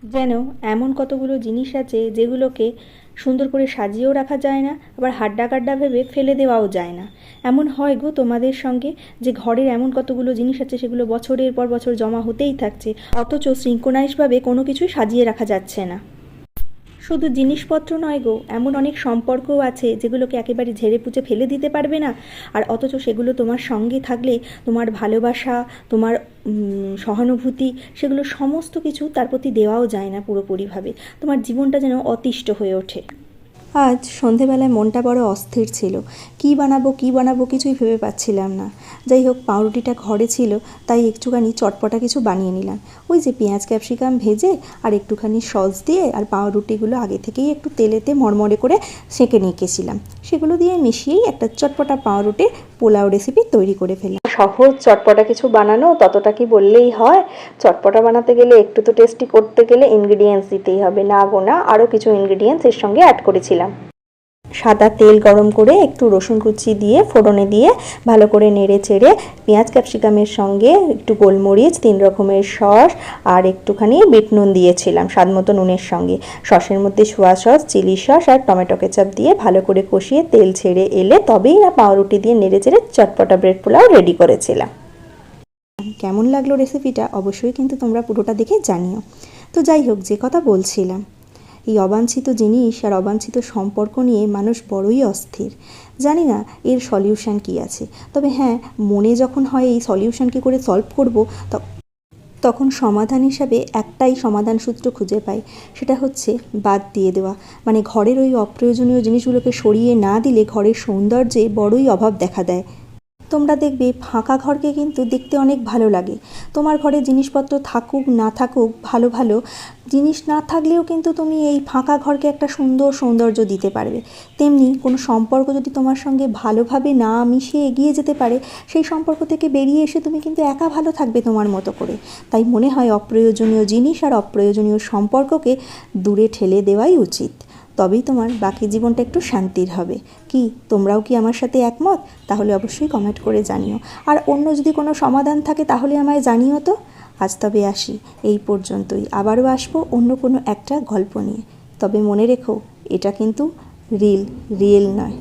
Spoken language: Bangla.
যেন এমন কতগুলো জিনিস আছে যেগুলোকে সুন্দর করে সাজিয়েও রাখা যায় না, আবার হাড্ডা কাড্ডা ভেবে ফেলে দেওয়াও যায় না। এমন হয় গো তোমাদের সঙ্গে যে ঘরের এমন কতগুলো জিনিস আছে সেগুলো বছরের পর বছর জমা হতেই থাকছে, অথচ সিঙ্ক্রোনাইজভাবে কোনো কিছুই সাজিয়ে রাখা যাচ্ছে না। শুধু জিনিসপত্র নয় গো, এমন অনেক সম্পর্কও আছে যেগুলোকে একেবারে ঝেড়ে পুচে ফেলে দিতে পারবে না, আর অথচ সেগুলো তোমার সঙ্গে থাকলে তোমার ভালোবাসা, তোমার সহানুভূতি, সেগুলো সমস্ত কিছু তার প্রতি দেওয়াও যায় না পুরোপুরিভাবে। তোমার জীবনটা যেন অতিষ্ঠ হয়ে ওঠে। আজ সন্ধেবেলায় মনটা বড় অস্থির ছিল, কী বানাবো কিছুই ভেবে পাচ্ছিলাম না। যাই হোক, পাউরুটিটা ঘরে ছিল, তাই একটুখানি চটপটা কিছু বানিয়ে নিলাম। ওই যে পেঁয়াজ ক্যাপসিকাম ভেজে আর একটুখানি সস দিয়ে আর পাউরুটিগুলো আগে থেকেই একটু তেলেতে মরমরে করে সেঁকে নিয়েছিলাম, সেগুলো দিয়ে মিশিয়েই একটা চটপটা পাউরুটির পোলাও রেসিপি তৈরি করে ফেললাম। সহজ চটপটা কিছু বানানো ততটা কি বললেই হয়? চটপটা বানাতে গেলে, একটু তো টেস্টি করতে গেলে ইনগ্রিডিয়েন্টস দিতেই হবে। না গোনা আরও কিছু ইনগ্রিডিয়েন্টস এর সঙ্গে অ্যাড করেছিলাম। সাদা তেল গরম করে একটু রসুন কুচি দিয়ে ফোড়নে দিয়ে ভালো করে নেড়ে চেড়ে পেঁয়াজ ক্যাপসিকামের সঙ্গে একটু গোলমরিচ, 3 রকমের সস আর একটুখানি বিট নুন দিয়েছিলাম স্বাদ মতো নুনের সঙ্গে। সসের মধ্যে সোয়া সস, চিলি সস আর টমেটো কেচাপ দিয়ে ভালো করে কষিয়ে তেল ছেড়ে এলে তবেই না পাউরুটি দিয়ে নেড়ে চেড়ে চটপটা ব্রেড পোলাও রেডি করেছিলাম। কেমন লাগলো রেসিপিটা অবশ্যই কিন্তু তোমরা পুরোটা দেখে জানিও। তো যাই হোক, যে কথা বলছিলাম, এই অবাঞ্ছিত জিনিস আর অবাঞ্ছিত সম্পর্ক নিয়ে মানুষ বড়ই অস্থির। জানি না এর সলিউশন কী আছে, তবে হ্যাঁ, মনে যখন হয় এই সলিউশন কী করে সলভ করব, তখন সমাধান হিসাবে একটাই সমাধান সূত্র খুঁজে পাই, সেটা হচ্ছে বাদ দিয়ে দেওয়া। মানে ঘরের ওই অপ্রয়োজনীয় জিনিসগুলোকে সরিয়ে না দিলে ঘরের সৌন্দর্যে বড়ই অভাব দেখা দেয়। তোমরা দেখবে ফাঁকা ঘরকে কিন্তু দেখতে অনেক ভালো লাগে। তোমার ঘরে জিনিসপত্র থাকুক না থাকুক, ভালো ভালো জিনিস না থাকলেও কিন্তু তুমি এই ফাঁকা ঘরকে একটা সুন্দর সৌন্দর্য দিতে পারবে। তেমনি কোনো সম্পর্ক যদি তোমার সঙ্গে ভালোভাবে না মিশে এগিয়ে যেতে পারে, সেই সম্পর্ক থেকে বেরিয়ে এসে তুমি কিন্তু একা ভালো থাকবে তোমার মতো করে। তাই মনে হয় অপ্রয়োজনীয় জিনিস আর অপ্রয়োজনীয় সম্পর্ককে দূরে ঠেলে দেওয়াই উচিত, তবেই তোমার বাকি জীবনটা একটু শান্তির হবে। কি তোমরাও কি আমার সাথে একমত? তাহলে অবশ্যই কমেন্ট করে জানিও। আর অন্য যদি কোনো সমাধান থাকে তাহলে আমায় জানিও তো। আজ তবে আসি, এই পর্যন্তই। আবারও আসবো অন্য কোনো একটা গল্প নিয়ে। তবে মনে রেখো, এটা কিন্তু রিয়েল নয়।